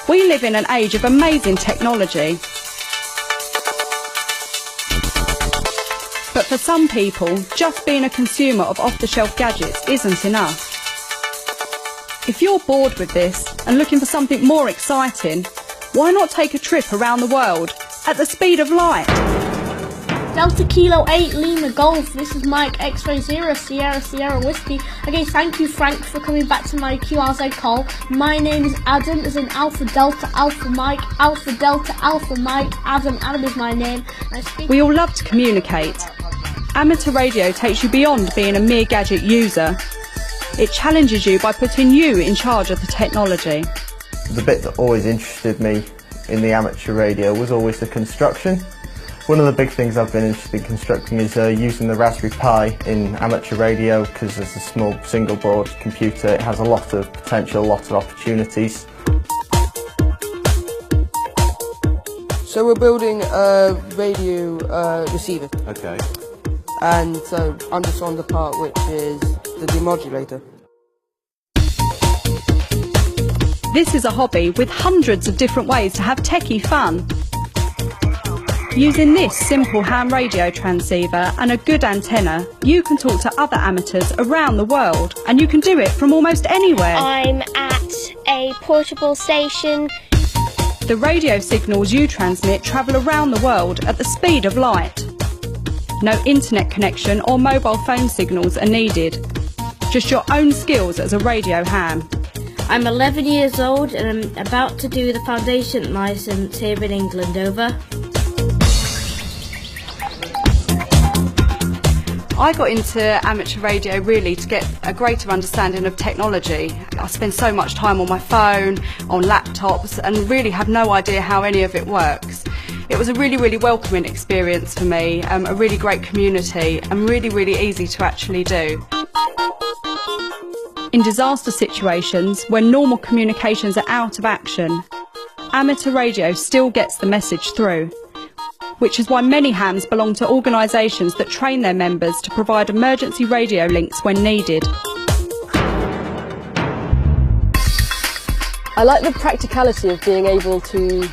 We live in an age of amazing technology. But for some people, just being a consumer of off-the-shelf gadgets isn't enough. If you're bored with this and looking for something more exciting, why not take a trip around the world at the speed of light? Delta Kilo 8 Lima Golf, this is Mike X-Ray 0 Sierra Sierra Whiskey. Okay, thank you Frank for coming back to my QRZ call. My name is Adam, as in Alpha Delta Alpha Mike, Alpha Delta Alpha Mike, Adam is my name. We all love to communicate. Amateur radio takes you beyond being a mere gadget user. It challenges you by putting you in charge of the technology. The bit that always interested me in the amateur radio was always the construction. One of the big things I've been interested in constructing is using the Raspberry Pi in amateur radio, because as a small single board computer it has a lot of potential, a lot of opportunities. So we're building a radio receiver. Okay. And so I'm just on the part which is the demodulator. This is a hobby with hundreds of different ways to have techie fun. Using this simple ham radio transceiver and a good antenna, you can talk to other amateurs around the world, and you can do it from almost anywhere. I'm at a portable station. The radio signals you transmit travel around the world at the speed of light. No internet connection or mobile phone signals are needed. Just your own skills as a radio ham. I'm 11 years old and I'm about to do the foundation licence here in England. Over. I got into amateur radio really to get a greater understanding of technology. I spend so much time on my phone, on laptops, and really have no idea how any of it works. It was a really welcoming experience for me, a really great community, and really easy to actually do. In disaster situations, when normal communications are out of action, amateur radio still gets the message through, which is why many hams belong to organisations that train their members to provide emergency radio links when needed. I like the practicality of being able to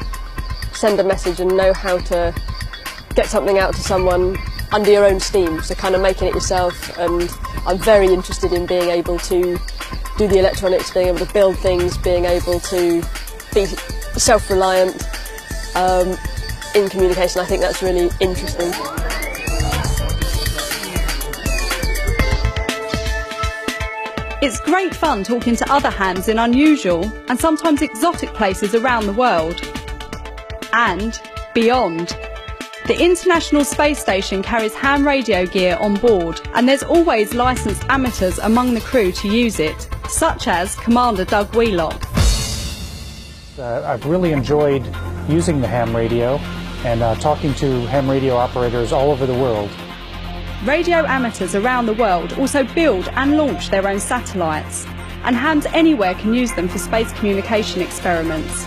send a message and know how to get something out to someone under your own steam, so kind of making it yourself. And I'm very interested in being able to do the electronics, being able to build things, being able to be self-reliant in communication. I think that's really interesting. It's great fun talking to other hams in unusual and sometimes exotic places around the world. And beyond. The International Space Station carries ham radio gear on board, and there's always licensed amateurs among the crew to use it, such as Commander Doug Wheelock. I've really enjoyed using the ham radio and talking to ham radio operators all over the world. Radio amateurs around the world also build and launch their own satellites, and hams anywhere can use them for space communication experiments,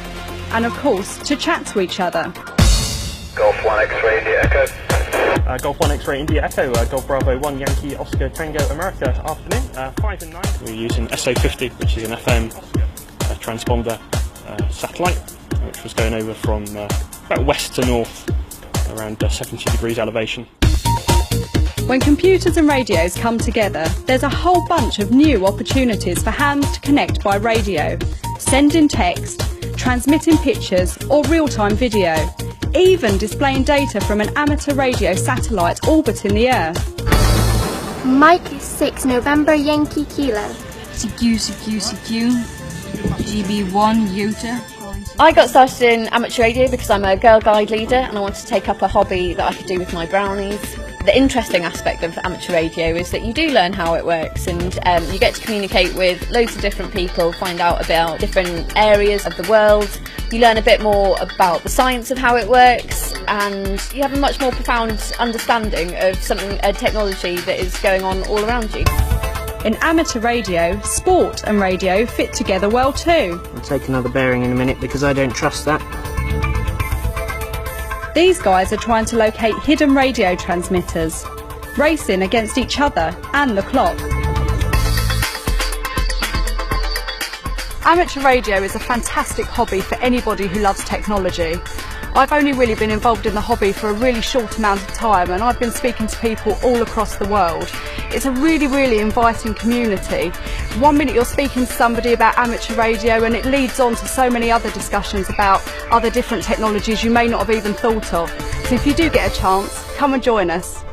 and of course to chat to each other. Golf 1 X-Ray India Echo. Golf 1 X-Ray India Echo, Golf Bravo 1 Yankee Oscar Tango America. Afternoon, 5 and 9. We're using SO50, which is an FM transponder satellite, which was going over from about west to north, around 70 degrees elevation. When computers and radios come together, there's a whole bunch of new opportunities for hams to connect by radio, sending text, transmitting pictures or real-time video, even displaying data from an amateur radio satellite orbiting the Earth. Mike 6 November Yankee Kilo. CQ, GB1 Utah. I got started in amateur radio because I'm a girl guide leader and I wanted to take up a hobby that I could do with my brownies. The interesting aspect of amateur radio is that you do learn how it works, and you get to communicate with loads of different people, find out about different areas of the world. You learn a bit more about the science of how it works, and you have a much more profound understanding of a technology that is going on all around you. In amateur radio, sport and radio fit together well too. I'll take another bearing in a minute because I don't trust that. These guys are trying to locate hidden radio transmitters, racing against each other and the clock. Amateur radio is a fantastic hobby for anybody who loves technology. I've only really been involved in the hobby for a really short amount of time, and I've been speaking to people all across the world. It's a really inviting community. One minute you're speaking to somebody about amateur radio and it leads on to so many other discussions about other different technologies you may not have even thought of. So if you do get a chance, come and join us.